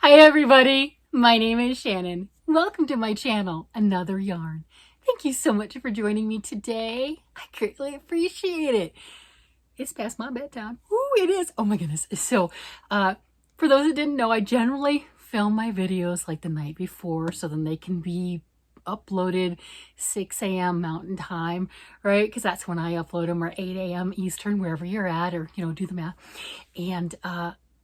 Hi everybody, my name is Shannon. Welcome to my channel, Another Yarn. Thank you so much for joining me today. I greatly appreciate it. It's past my bedtime. Ooh, it is. Oh my goodness. So, for those that didn't know, I generally film my videos like the night before so then they can be uploaded 6 a.m. Mountain Time, right? Because that's when I upload them, or 8 a.m. Eastern, wherever you're at, or, do the math. And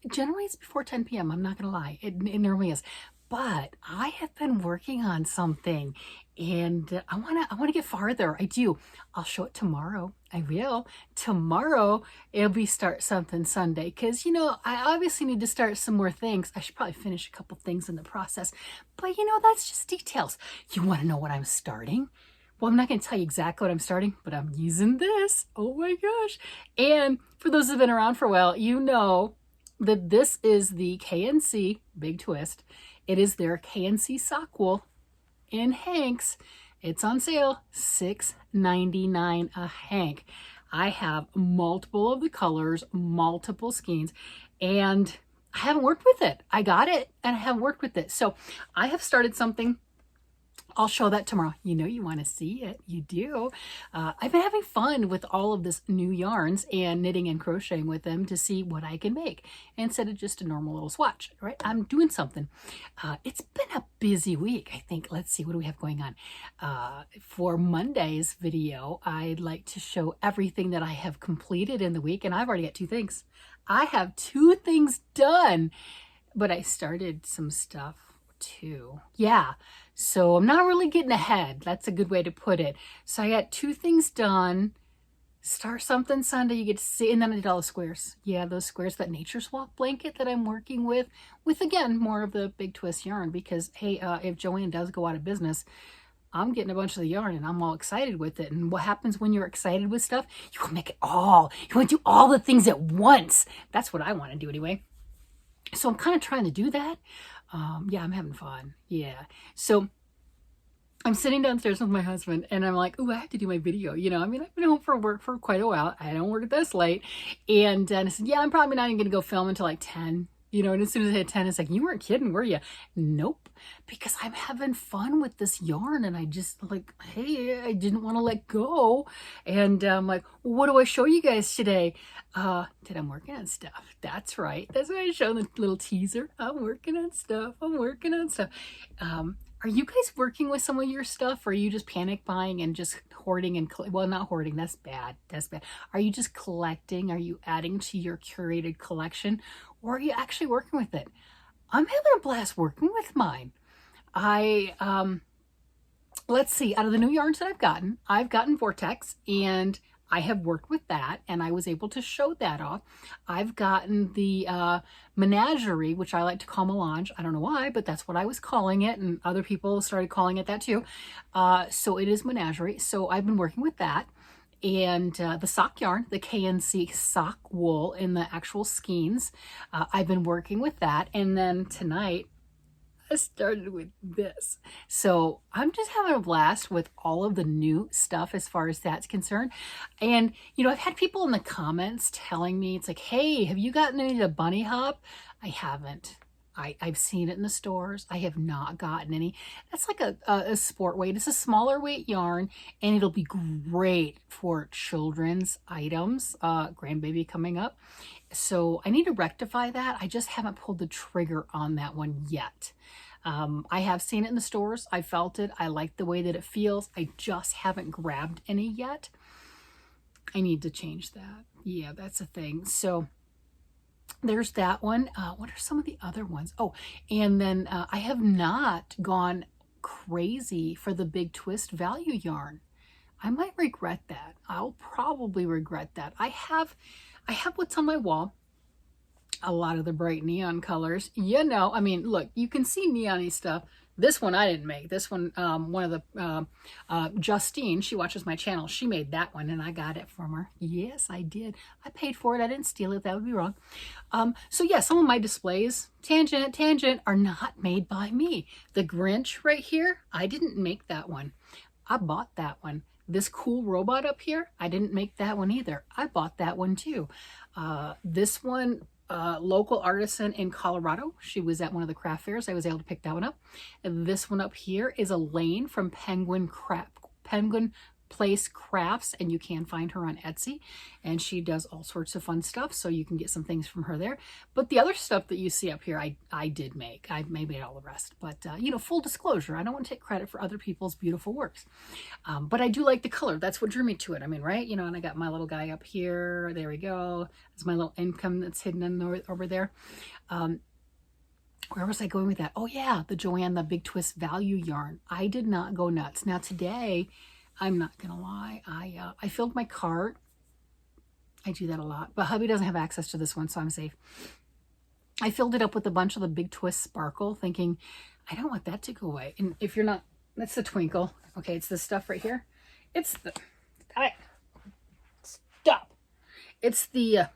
generally it's before 10 p.m. I'm not going to lie. It normally is. But I have been working on something and I want to get farther. I do. I'll show it tomorrow. I will. Tomorrow it'll be Start Something Sunday because, I obviously need to start some more things. I should probably finish a couple things in the process. But, that's just details. You want to know what I'm starting? Well, I'm not going to tell you exactly what I'm starting, but I'm using this. Oh my gosh. And for those who've been around for a while, you know that this is the KNC Big Twist. It is their KNC sock wool in hanks. It's on sale, $6.99 a hank. I have multiple of the colors, multiple skeins, and I haven't worked with it. I got it and I haven't worked with it. So I have started something. I'll show that tomorrow. You want to see it. You do. I've been having fun with all of this new yarns and knitting and crocheting with them to see what I can make instead of just a normal little swatch, right? I'm doing something. It's been a busy week, I think. Let's see, what do we have going on? For Monday's video, I'd like to show everything that I have completed in the week, and I've already got 2 things. I have 2 things done, but I started some stuff too. Yeah. So I'm not really getting ahead. That's a good way to put it. So I got 2 things done. Start Something Sunday, you get to see, and then I did all the squares. Yeah, those squares, that Nature's Walk blanket that I'm working with again, more of the Big Twist yarn because, hey, if Joanne does go out of business, I'm getting a bunch of the yarn and I'm all excited with it. And what happens when you're excited with stuff? You want to make it all. You want to do all the things at once. That's what I want to do anyway. So I'm kind of trying to do that. Yeah, I'm having fun. Yeah. So I'm sitting downstairs with my husband and I'm like, oh, I have to do my video. I've been home from work for quite a while. I don't work this late. And I said, yeah, I'm probably not even going to go film until like 10. And as soon as I hit 10, it's like, you weren't kidding, were you? Nope. Because I'm having fun with this yarn and I just like, hey, I didn't want to let go. And I'm like, well, what do I show you guys today? That I'm working on stuff. That's right. That's why I show the little teaser. I'm working on stuff. I'm working on stuff. Are you guys working with some of your stuff, or are you just panic buying and just hoarding and, well, not hoarding, that's bad. That's bad. Are you just collecting? Are you adding to your curated collection, or are you actually working with it? I'm having a blast working with mine. Let's see, out of the new yarns that I've gotten Vortex, and I have worked with that, and I was able to show that off. I've gotten the Menagerie, which I like to call Melange. I don't know why, but that's what I was calling it, and other people started calling it that too. So it is Menagerie. So I've been working with that. And the sock yarn, the KNC sock wool in the actual skeins, I've been working with that. And then tonight, I started with this. So I'm just having a blast with all of the new stuff as far as that's concerned. And, I've had people in the comments telling me, it's like, hey, have you gotten any of the bunny hop? I haven't. I've seen it in the stores. I have not gotten any. That's like a sport weight. It's a smaller weight yarn, and it'll be great for children's items, grandbaby coming up. So I need to rectify that. I just haven't pulled the trigger on that one yet. I have seen it in the stores. I felt it. I like the way that it feels. I just haven't grabbed any yet. I need to change that. Yeah, that's a thing. So there's that one. What are some of the other ones? Oh, and then I have not gone crazy for the Big Twist value yarn. I might regret that. I'll probably regret that. I have what's on my wall. A lot of the bright neon colors. Look, you can see neon-y stuff. This one I didn't make. This one, one of the, Justine, she watches my channel. She made that one and I got it from her. Yes, I did. I paid for it. I didn't steal it. That would be wrong. So yeah, some of my displays, tangent, are not made by me. The Grinch right here, I didn't make that one. I bought that one. This cool robot up here, I didn't make that one either. I bought that one too. This one, local artisan in Colorado. She was at one of the craft fairs. I was able to pick that one up. And this one up here is Elaine from Penguin Place Crafts, and you can find her on Etsy, and she does all sorts of fun stuff, so you can get some things from her there. But the other stuff that you see up here, I did make. I made all the rest, but you know, full disclosure, I don't want to take credit for other people's beautiful works, but I do like the color. That's what drew me to it. I mean, right? You know, and I got my little guy up here. There we go. That's my little income that's hidden in over there. Where was I going with that? Oh yeah, the Joanne, the Big Twist Value yarn. I did not go nuts. Now today, I'm not gonna lie, I filled my cart. I do that a lot, but hubby doesn't have access to this one, so I'm safe. I filled it up with a bunch of the Big Twist Sparkle, thinking, I don't want that to go away. And if you're not, that's the Twinkle. Okay, it's this stuff right here. It's the, stop. It's the,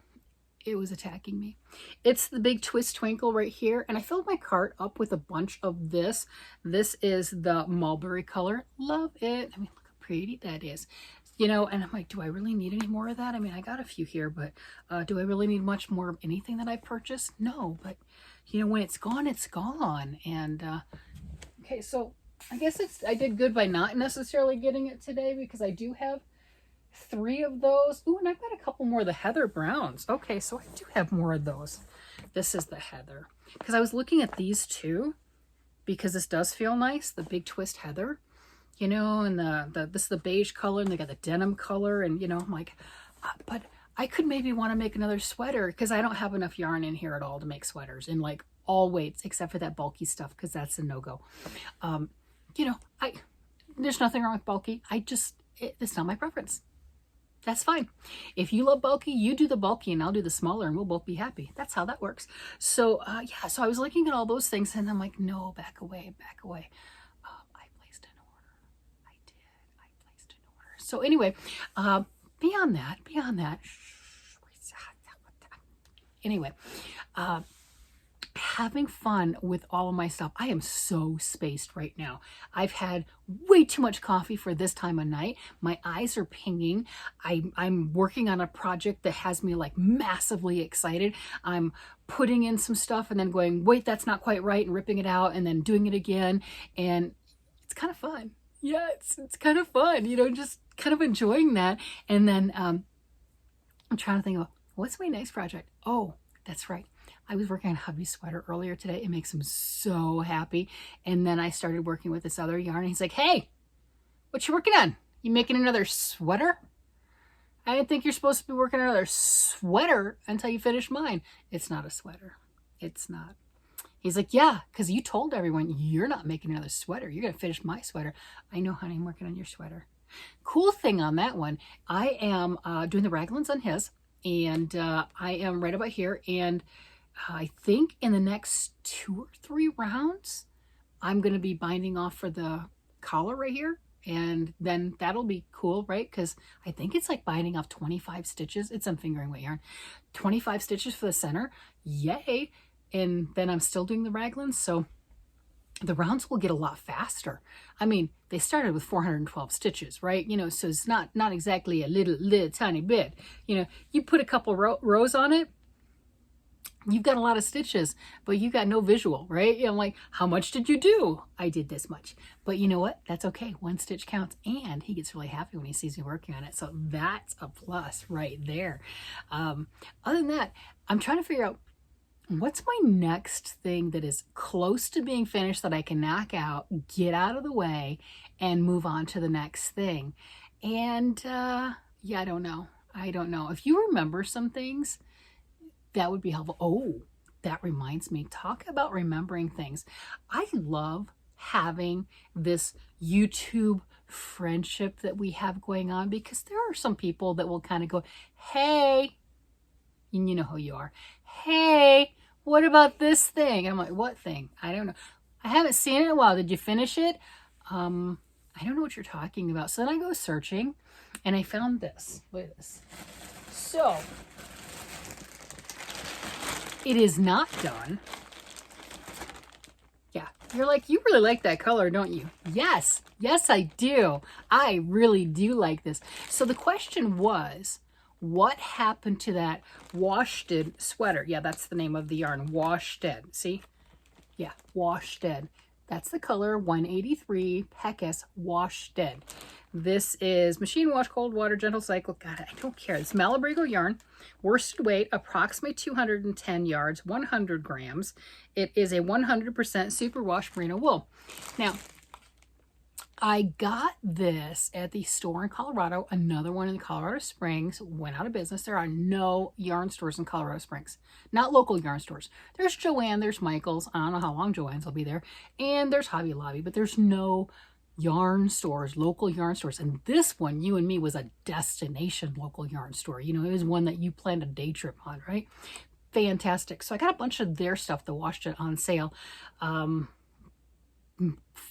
it was attacking me. It's the Big Twist Twinkle right here. And I filled my cart up with a bunch of this. This is the mulberry color. Love it. I mean, look how pretty that is. You know, and I'm like, do I really need any more of that? I mean, I got a few here, but do I really need much more of anything that I purchased? No, but you know, when it's gone, it's gone. And okay, so I guess I did good by not necessarily getting it today, because I do have 3 of those. Ooh, and I've got a couple more of the Heather Browns. Okay, so I do have more of those. This is the Heather, because I was looking at these too, because this does feel nice, the Big Twist Heather, you know, and this is the beige color, and they got the denim color, and you know, I'm like, but I could maybe want to make another sweater, because I don't have enough yarn in here at all to make sweaters in like all weights, except for that bulky stuff, because that's a no-go. You know, there's nothing wrong with bulky. It's not my preference. That's fine. If you love bulky, you do the bulky and I'll do the smaller, and we'll both be happy. That's how that works. So yeah, so I was looking at all those things, and I'm like, no, back away, back away. I placed an order. I did. I placed an order. So anyway, beyond that, anyway, having fun with all of my stuff. I am so spaced right now. I've had way too much coffee for this time of night. My eyes are pinging. I'm working on a project that has me like massively excited. I'm putting in some stuff and then going, wait, that's not quite right, and ripping it out and then doing it again. And it's kind of fun. Yeah, it's kind of fun, you know, just kind of enjoying that. And then I'm trying to think of, what's my next project? Oh, that's right. I was working on hubby's sweater earlier today. It makes him so happy. And then I started working with this other yarn. And he's like, hey, what you working on? You making another sweater? I didn't think you're supposed to be working on another sweater until you finish mine. It's not a sweater. It's not. He's like, yeah, because you told everyone you're not making another sweater. You're going to finish my sweater. I know, honey, I'm working on your sweater. Cool thing on that one, I am doing the raglans on his. And I am right about here. And I think in the next 2 or 3 rounds, I'm going to be binding off for the collar right here. And then that'll be cool, right? Because I think it's like binding off 25 stitches. It's some fingering weight yarn. 25 stitches for the center. Yay. And then I'm still doing the raglans. So the rounds will get a lot faster. I mean, they started with 412 stitches, right? You know, so it's not exactly a little tiny bit. You know, you put a couple rows on it, you've got a lot of stitches, but you got no visual, right? I'm like, how much did you do? I did this much. But you know what? That's okay. 1 stitch counts, and he gets really happy when he sees me working on it. So that's a plus right there. Other than that, I'm trying to figure out what's my next thing that is close to being finished that I can knock out, get out of the way, and move on to the next thing. And yeah, I don't know. If you remember some things, that would be helpful. Oh, that reminds me. Talk about remembering things. I love having this YouTube friendship that we have going on, because there are some people that will kind of go, hey, and you know who you are. Hey, what about this thing? I'm like, what thing? I don't know. I haven't seen it in a while. Did you finish it? I don't know what you're talking about. So then I go searching and I found this. Look at this. So it is not done. Yeah, you're like, you really like that color, don't you? Yes, I do. I really do like this. So the question was, what happened to that Worsted sweater? Yeah, that's the name of the yarn, Worsted. See? Yeah, Worsted. That's the color 183 Pecos Worsted. This is machine wash, cold water, gentle cycle. God, I don't care. It's Malabrigo yarn. Worsted weight, approximately 210 yards, 100 grams. It is a 100% superwash merino wool. Now, I got this at the store in Colorado, another one in Colorado Springs, went out of business. There are no yarn stores in Colorado Springs, not local yarn stores. There's Joann, there's Michael's, I don't know how long Joann's will be there, and there's Hobby Lobby, but there's no yarn stores, local yarn stores. And this one, You and Me, was a destination local yarn store. You know, it was one that you planned a day trip on, right? Fantastic. So I got a bunch of their stuff that washed it on sale.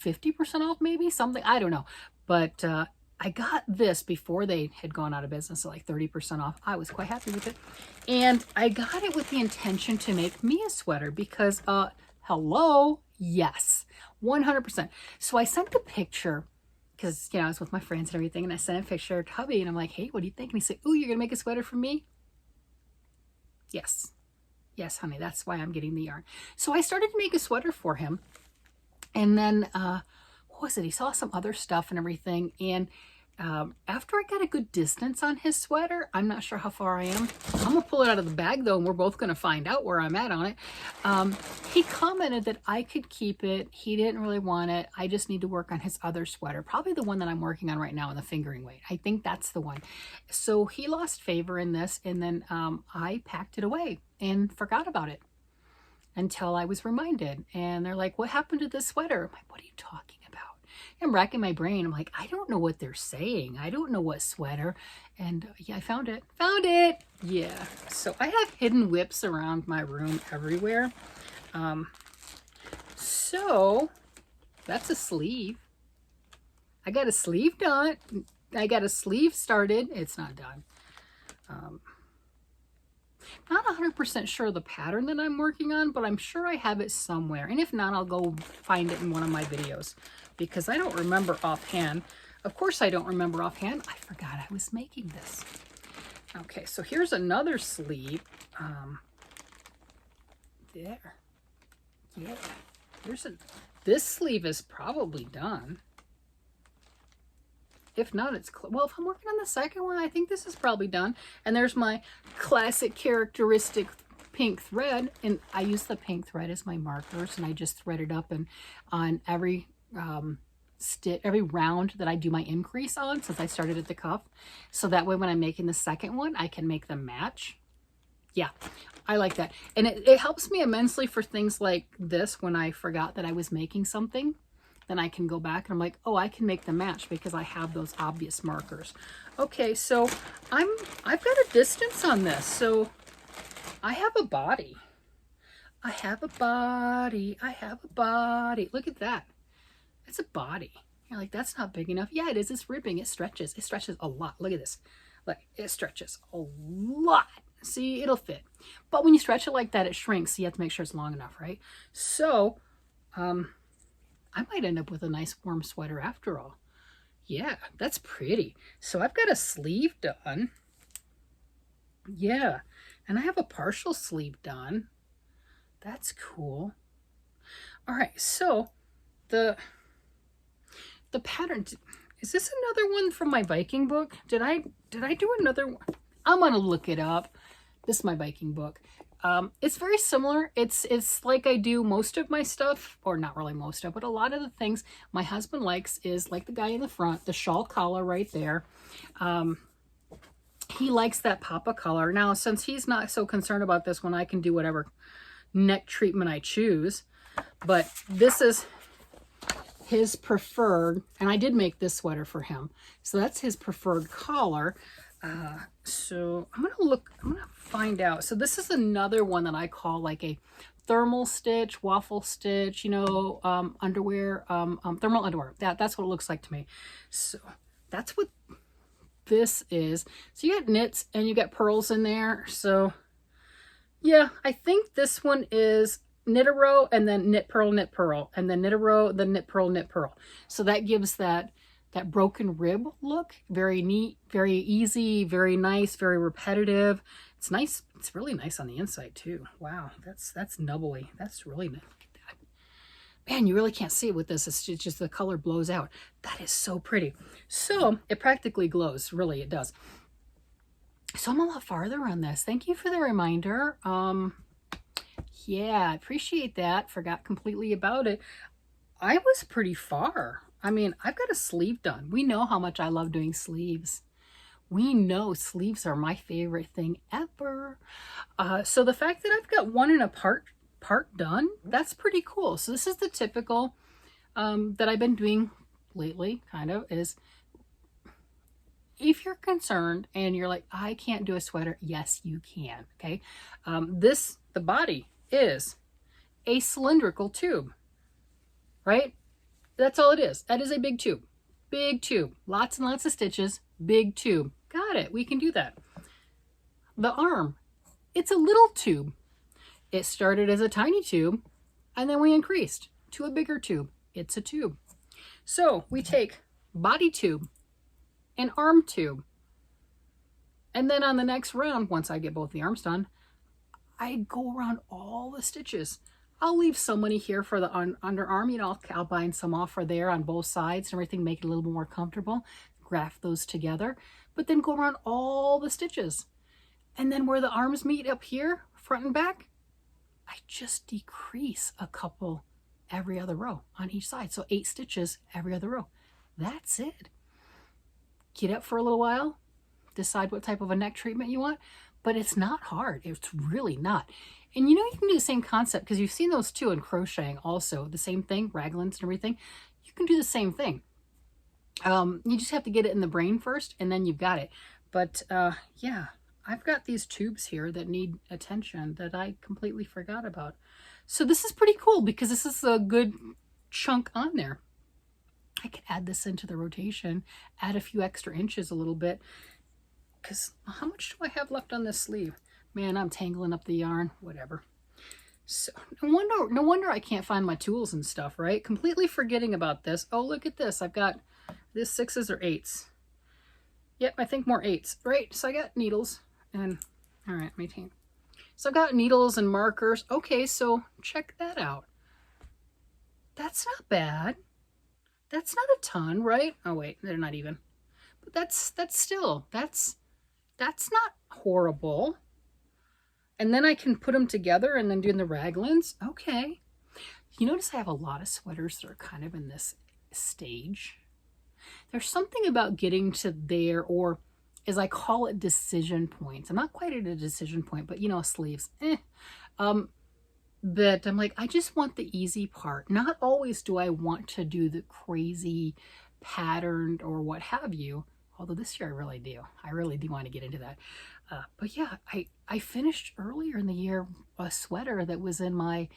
50% off maybe, something, I don't know, but I got this before they had gone out of business, so like 30% off. I was quite happy with it, and I got it with the intention to make me a sweater because hello, yes, 100%. So I sent the picture because, you know, I was with my friends and everything, and I sent a picture to hubby and I'm like, hey, what do you think? And he said, ooh, you're gonna make a sweater for me? Yes, honey, that's why I'm getting the yarn. So I started to make a sweater for him. And then, what was it? He saw some other stuff and everything. And after I got a good distance on his sweater, I'm not sure how far I am. I'm going to pull it out of the bag, though, and we're both going to find out where I'm at on it. He commented that I could keep it. He didn't really want it. I just need to work on his other sweater. Probably the one that I'm working on right now in the fingering weight. I think that's the one. So he lost favor in this, and then I packed it away and forgot about it until I was reminded. And they're like, what happened to this sweater? I'm like, what are you talking about? I'm racking my brain. I'm like, I don't know what they're saying. I don't know what sweater. And yeah, I found it. Found it. Yeah. So I have hidden whips around my room everywhere. So that's a sleeve. I got a sleeve done. I got a sleeve started. It's not done. Not 100% sure of the pattern that I'm working on, but I'm sure I have it somewhere. And if not, I'll go find it in one of my videos because I don't remember offhand. Of course I don't remember offhand. I forgot I was making this. Okay, so here's another sleeve. There. Yeah. This sleeve is probably done. If not, it's well, if I'm working on the second one, I think this is probably done. And there's my classic characteristic pink thread, and I use the pink thread as my markers, and I just thread it up and on every stitch, every round that I do my increase on, since I started at the cuff. So that way when I'm making the second one, I can make them match. Yeah, I like that. And it helps me immensely for things like this when I forgot that I was making something. Then I can go back and I'm like, oh, I can make them match because I have those obvious markers. Okay, so I've got a distance on this. So I have a body. I have a body. I have a body. Look at that. It's a body. You're like, that's not big enough. Yeah, it is. It's ribbing. It stretches. It stretches a lot. Look at this. Look, it stretches a lot. See, it'll fit. But when you stretch it like that, it shrinks. So you have to make sure it's long enough, right? So, I might end up with a nice warm sweater after all. Yeah, that's pretty. So I've got a sleeve done. Yeah, and I have a partial sleeve done. That's cool. All right, so the pattern, is this another one from my Viking book? Did I do another one? I'm gonna look it up. This is my Viking book. It's very similar. It's like I do most of my stuff, or not really most of, but a lot of the things my husband likes is like the guy in the front, the shawl collar right there. He likes that papa collar. Now, since he's not so concerned about this one, I can do whatever neck treatment I choose, but this is his preferred, and I did make this sweater for him. So that's his preferred collar. So I'm gonna find out. So this is another one that I call like a thermal stitch, waffle stitch, you know, underwear, thermal underwear. That's what it looks like to me. So that's what this is. So you got knits and you got purls in there. So yeah, I think this one is knit a row and then knit purl, and then knit a row, then knit purl, knit purl. So that gives that that broken rib look. Very neat, very easy, very nice, very repetitive. It's nice. It's really nice on the inside too. Wow, that's nubbly. That's really nice. Look at that. Man, you really can't see it with this. It's just the color blows out. That is so pretty. So it practically glows. Really, it does. So I'm a lot farther on this. Thank you for the reminder. Yeah, I appreciate that. Forgot completely about it. I was pretty far. I mean, I've got a sleeve done. We know how much I love doing sleeves. We know sleeves are my favorite thing ever. So the fact that I've got one in a part done, that's pretty cool. So this is the typical that I've been doing lately, kind of, is if you're concerned and you're like, I can't do a sweater, yes, you can, okay? The body is a cylindrical tube, right? That's all it is. That is a big tube. Big tube. Lots and lots of stitches. Big tube. Got it. We can do that. The arm, it's a little tube. It started as a tiny tube, and then we increased to a bigger tube. It's a tube. So we take body tube and arm tube. And then on the next round, once I get both the arms done, I go around all the stitches. I'll leave so many here for the underarm. You know, I'll bind some off for there on both sides and everything, make it a little more comfortable. Graft those together, but then go around all the stitches. And then where the arms meet up here, front and back, I just decrease a couple every other row on each side. So 8 stitches every other row. That's it. Get up for a little while, decide what type of a neck treatment you want, but it's not hard. It's really not. And you know, you can do the same concept because you've seen those too in crocheting also. The same thing, raglans and everything. You can do the same thing. You just have to get it in the brain first and then you've got it. But yeah, I've got these tubes here that need attention that I completely forgot about. So this is pretty cool because this is a good chunk on there. I could add this into the rotation, add a few extra inches a little bit. Because how much do I have left on this sleeve? Man, I'm tangling up the yarn, whatever. So no wonder I can't find my tools and stuff, right? Completely forgetting about this. Oh, look at this. I've got this 6s or 8s. Yep, I think more 8s, right? So I got needles and, all right, my team. So I've got needles and markers. Okay, so check that out. That's not bad. That's not a ton, right? Oh wait, they're not even. But that's not horrible. And then I can put them together and then do the raglans. Okay. You notice I have a lot of sweaters that are kind of in this stage. There's something about getting to there, or as I call it, decision points. I'm not quite at a decision point, but you know, sleeves. But I'm like, I just want the easy part. Not always do I want to do the crazy patterned or what have you. Although this year I really do. I really do want to get into that. But yeah, I finished earlier in the year a sweater that was in my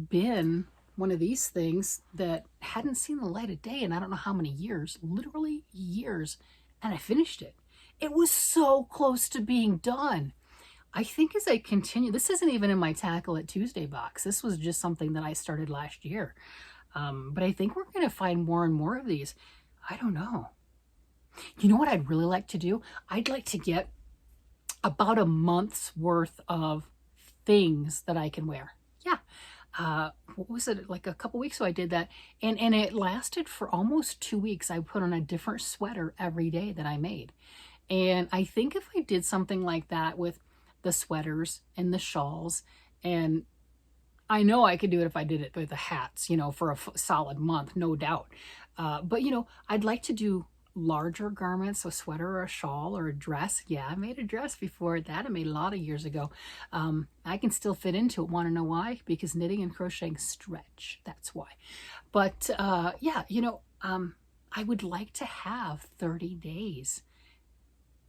bin, one of these things that hadn't seen the light of day in I don't know how many years, literally years, and I finished it. It was so close to being done. I think as I continue, this isn't even in my Tackle It Tuesday box. This was just something that I started last year. But I think we're going to find more and more of these. I don't know. You know what I'd really like to do? I'd like to get about a month's worth of things that I can wear. Yeah. What was it? Like a couple weeks ago I did that. And it lasted for almost 2 weeks. I put on a different sweater every day that I made. And I think if I did something like that with the sweaters and the shawls, and I know I could do it if I did it with the hats, you know, for a solid month, no doubt. But, you know, I'd like to do larger garments, a sweater or a shawl or a dress. Yeah, I made a dress before that. I made a lot of years ago. I can still fit into it. Want to know why? Because knitting and crocheting stretch. That's why. But yeah, you know, I would like to have 30 days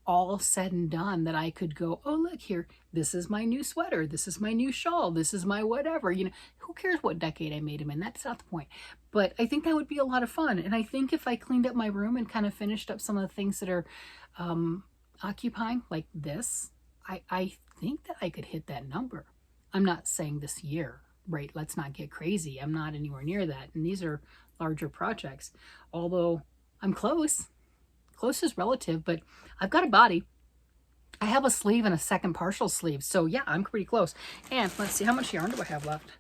all said and done that I could go, oh, look here, this is my new sweater, this is my new shawl, this is my whatever, you know, who cares what decade I made them in? That's not the point. But I think that would be a lot of fun. And I think if I cleaned up my room and kind of finished up some of the things that are occupying, like this, I think that I could hit that number. I'm not saying this year, right? Let's not get crazy. I'm not anywhere near that. And these are larger projects. Although I'm close. Close is relative, but I've got a body. I have a sleeve and a second partial sleeve. So yeah, I'm pretty close. And let's see, how much yarn do I have left?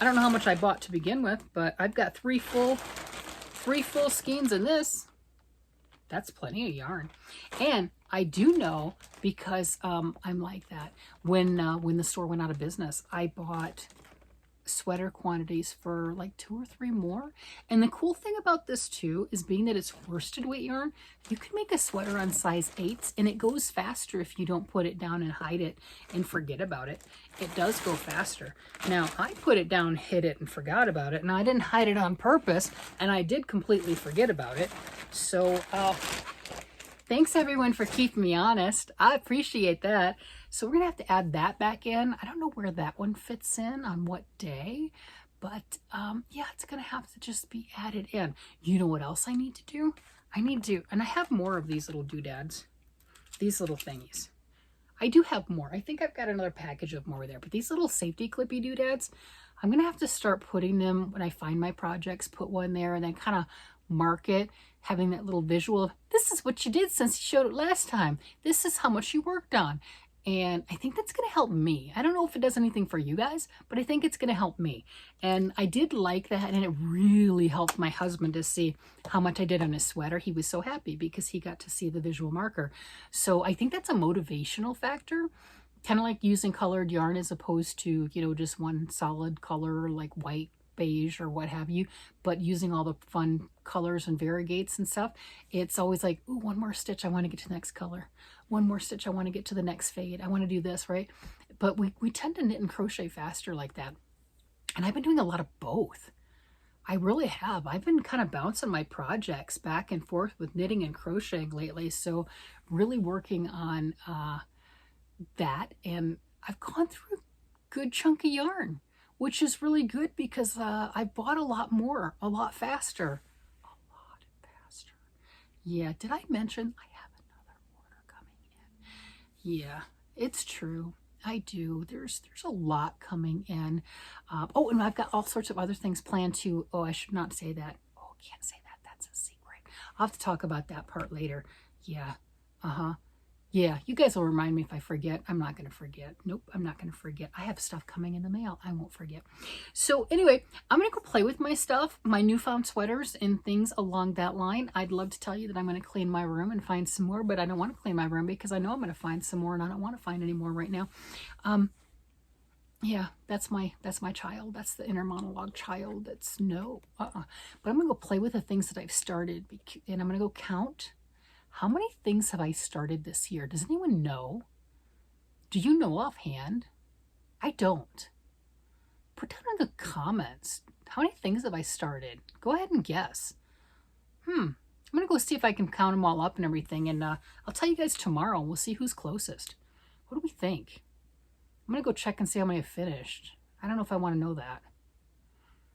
I don't know how much I bought to begin with, but I've got three full skeins in this. That's plenty of yarn. And I do know, because I'm like that, when the store went out of business, I bought sweater quantities for like 2 or 3 more. And the cool thing about this too is, being that it's worsted weight yarn, you can make a sweater on size 8s, and it goes faster if you don't put it down and hide it and forget about it. It does go faster. Now, I put it down, hid it, and forgot about it. Now, I didn't hide it on purpose, and I did completely forget about it. So thanks everyone for keeping me honest. I appreciate that. So we're gonna have to add that back in. I don't know where that one fits in on what day, but yeah, it's gonna have to just be added in. You know what else I need to do? I need to, and I have more of these little doodads, these little thingies. I do have more. I think I've got another package of more there, but these little safety clippy doodads, I'm gonna have to start putting them when I find my projects, put one there, and then kind of mark it, having that little visual of, this is what you did since you showed it last time. This is how much you worked on. And I think that's going to help me. I don't know if it does anything for you guys, but I think it's going to help me. And I did like that, and it really helped my husband to see how much I did on his sweater. He was so happy because he got to see the visual marker. So I think that's a motivational factor, kind of like using colored yarn as opposed to, you know, just one solid color like white, beige, or what have you, but using all the fun colors and variegates and stuff. It's always like, ooh, one more stitch, I want to get to the next color. One more stitch, I want to get to the next fade. I want to do this, right? But we tend to knit and crochet faster like that. And I've been doing a lot of both. I really have. I've been kind of bouncing my projects back and forth with knitting and crocheting lately. So really working on that. And I've gone through a good chunk of yarn, which is really good because I bought a lot more, a lot faster. A lot faster. Yeah, did I mention I have another order coming in? Yeah, it's true. I do. There's a lot coming in. Oh, and I've got all sorts of other things planned too. Oh, I should not say that. Oh, can't say that. That's a secret. I'll have to talk about that part later. Yeah. Yeah, you guys will remind me if I forget. I'm not going to forget. Nope, I'm not going to forget. I have stuff coming in the mail. I won't forget. So anyway, I'm going to go play with my stuff, my newfound sweaters and things along that line. I'd love to tell you that I'm going to clean my room and find some more, but I don't want to clean my room because I know I'm going to find some more, and I don't want to find any more right now. Yeah, that's my child. That's the inner monologue child. That's no. But I'm going to go play with the things that I've started, and I'm going to go count. How many things have I started this year? Does anyone know? Do you know offhand? I don't. Put down in the comments. How many things have I started? Go ahead and guess. I'm going to go see if I can count them all up and everything. And I'll tell you guys tomorrow. We'll see who's closest. What do we think? I'm going to go check and see how many I've finished. I don't know if I want to know that.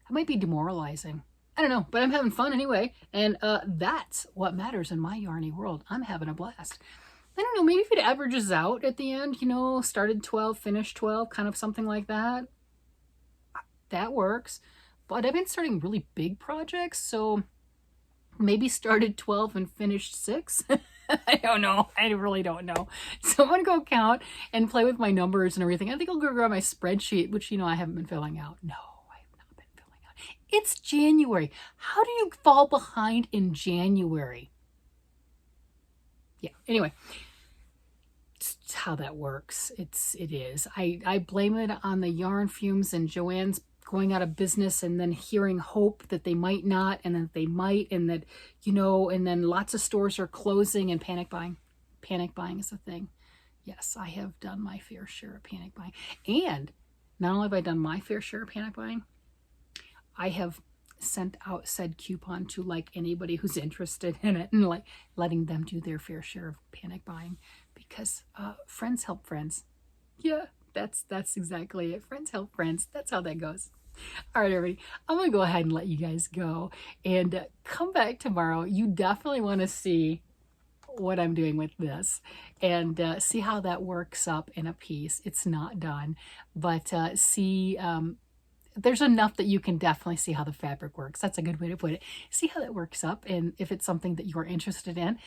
That might be demoralizing. I don't know, but I'm having fun anyway, and that's what matters in my yarny world. I'm having a blast. I don't know, maybe if it averages out at the end, you know, started 12, finished 12, kind of something like that. That works. But I've been starting really big projects, so maybe started 12 and finished 6. I don't know. I really don't know. So I'm going to go count and play with my numbers and everything. I think I'll go grab my spreadsheet, which, you know, I haven't been filling out. No. It's January. How do you fall behind in January? Yeah, anyway, it's how that works. It is. I blame it on the yarn fumes and Joann's going out of business, and then hearing hope that they might not, and that they might, and that, you know, and then lots of stores are closing and panic buying. Panic buying is a thing. Yes, I have done my fair share of panic buying. And not only have I done my fair share of panic buying, I have sent out said coupon to like anybody who's interested in it, and like letting them do their fair share of panic buying, because friends help friends. Yeah, that's exactly it. Friends help friends. That's how that goes. All right, everybody, I'm going to go ahead and let you guys go and come back tomorrow. You definitely want to see what I'm doing with this and see how that works up in a piece. It's not done, but see there's enough that you can definitely see how the fabric works. That's a good way to put it. See how that works up, and if it's something that you're interested in.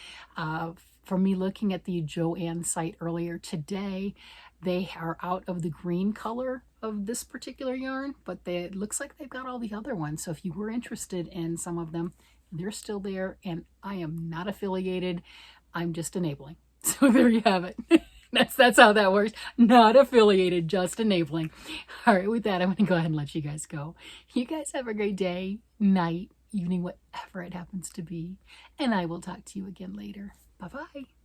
For me, looking at the Joann site earlier today, they are out of the green color of this particular yarn, but it looks like they've got all the other ones. So if you were interested in some of them, they're still there, and I am not affiliated. I'm just enabling. So there you have it. That's how that works. Not affiliated, just enabling. All right, with that, I'm going to go ahead and let you guys go. You guys have a great day, night, evening, whatever it happens to be. And I will talk to you again later. Bye-bye.